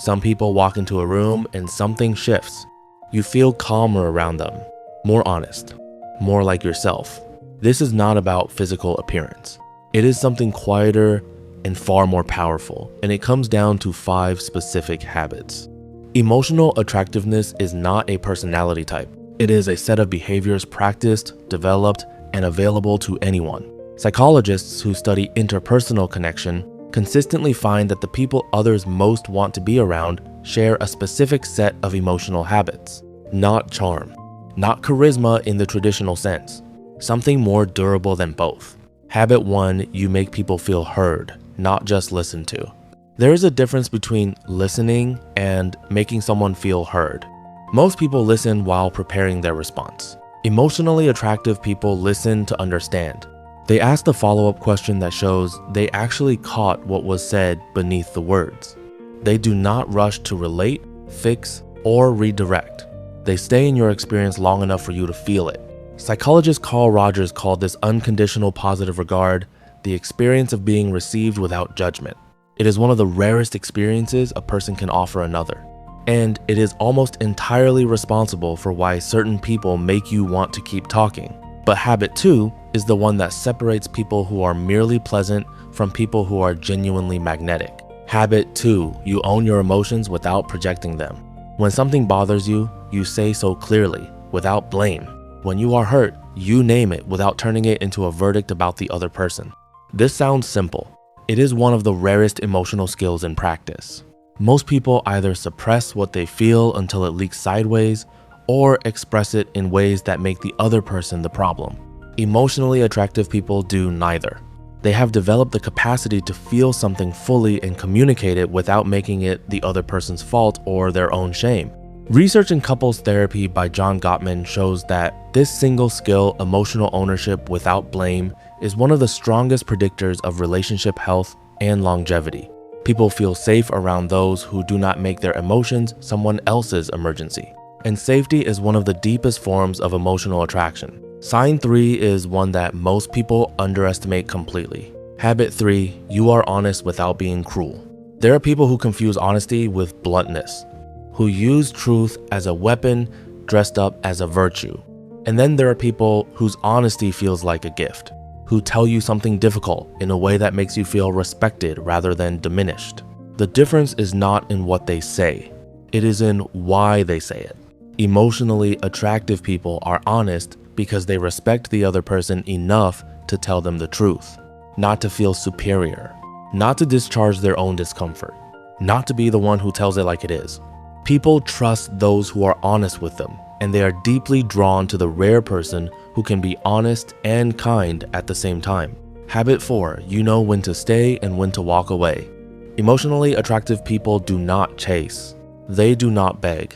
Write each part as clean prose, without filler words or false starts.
Some people walk into a room and something shifts. You feel calmer around them, more honest, more like yourself. This is not about physical appearance. It is something quieter and far more powerful, and it comes down to 5 specific habits. Emotional attractiveness is not a personality type. It is a set of behaviors practiced, developed, and available to anyone. Psychologists who study interpersonal connection consistently find that the people others most want to be around share a specific set of emotional habits, not charm, not charisma in the traditional sense, something more durable than both. Habit 1, you make people feel heard, not just listened to. There is a difference between listening and making someone feel heard. Most people listen while preparing their response. Emotionally attractive people listen to understand. They ask the follow-up question that shows they actually caught what was said beneath the words. They do not rush to relate, fix, or redirect. They stay in your experience long enough for you to feel it. Psychologist Carl Rogers called this unconditional positive regard the experience of being received without judgment. It is one of the rarest experiences a person can offer another, and it is almost entirely responsible for why certain people make you want to keep talking. But habit 2 is the one that separates people who are merely pleasant from people who are genuinely magnetic. Habit 2, you own your emotions without projecting them. When something bothers you, you say so clearly, without blame. When you are hurt, you name it without turning it into a verdict about the other person. This sounds simple. It is one of the rarest emotional skills in practice. Most people either suppress what they feel until it leaks sideways, or express it in ways that make the other person the problem. Emotionally attractive people do neither. They have developed the capacity to feel something fully and communicate it without making it the other person's fault or their own shame. Research in couples therapy by John Gottman shows that this single skill, emotional ownership without blame, is one of the strongest predictors of relationship health and longevity. People feel safe around those who do not make their emotions someone else's emergency. And safety is one of the deepest forms of emotional attraction. Sign 3 is one that most people underestimate completely. Habit 3, you are honest without being cruel. There are people who confuse honesty with bluntness, who use truth as a weapon dressed up as a virtue. And then there are people whose honesty feels like a gift, who tell you something difficult in a way that makes you feel respected rather than diminished. The difference is not in what they say, it is in why they say it. Emotionally attractive people are honest because they respect the other person enough to tell them the truth, not to feel superior, not to discharge their own discomfort, not to be the one who tells it like it is. People trust those who are honest with them, and they are deeply drawn to the rare person who can be honest and kind at the same time. Habit 4, you know when to stay and when to walk away. Emotionally attractive people do not chase. They do not beg.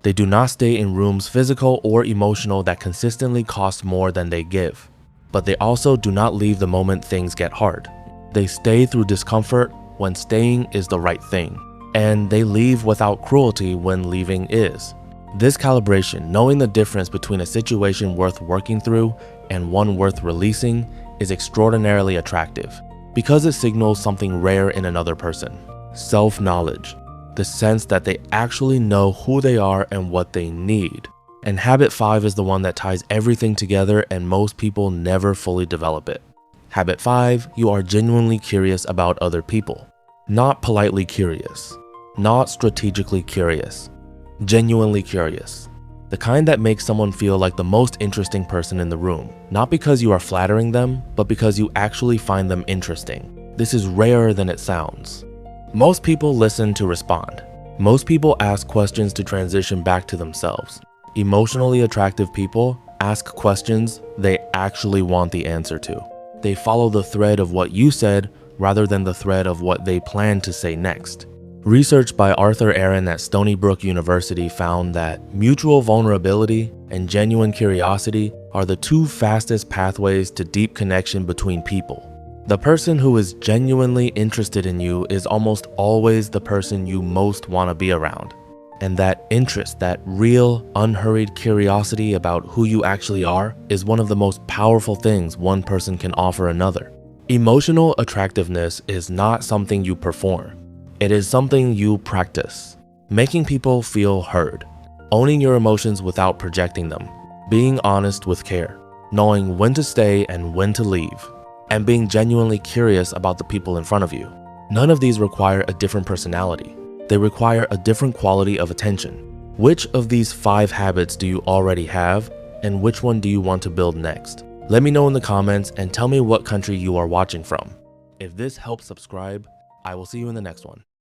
They do not stay in rooms physical or emotional that consistently cost more than they give. But they also do not leave the moment things get hard. They stay through discomfort when staying is the right thing, and they leave without cruelty when leaving is. This calibration, knowing the difference between a situation worth working through and one worth releasing, is extraordinarily attractive because it signals something rare in another person: self-knowledge. The sense that they actually know who they are and what they need. And habit 5 is the one that ties everything together, and most people never fully develop it. Habit 5, you are genuinely curious about other people. Not politely curious, not strategically curious, genuinely curious. The kind that makes someone feel like the most interesting person in the room, not because you are flattering them, but because you actually find them interesting. This is rarer than it sounds. Most people listen to respond. Most people ask questions to transition back to themselves. Emotionally attractive people ask questions they actually want the answer to. They follow the thread of what you said rather than the thread of what they plan to say next. Research by Arthur Aaron at Stony Brook University found that mutual vulnerability and genuine curiosity are the 2 fastest pathways to deep connection between people. The person who is genuinely interested in you is almost always the person you most want to be around. And that interest, that real, unhurried curiosity about who you actually are, is one of the most powerful things one person can offer another. Emotional attractiveness is not something you perform. It is something you practice. Making people feel heard. Owning your emotions without projecting them. Being honest with care. Knowing when to stay and when to leave. And being genuinely curious about the people in front of you. None of these require a different personality. They require a different quality of attention. Which of these 5 habits do you already have, and which one do you want to build next? Let me know in the comments and tell me what country you are watching from. If this helps subscribe, I will see you in the next one.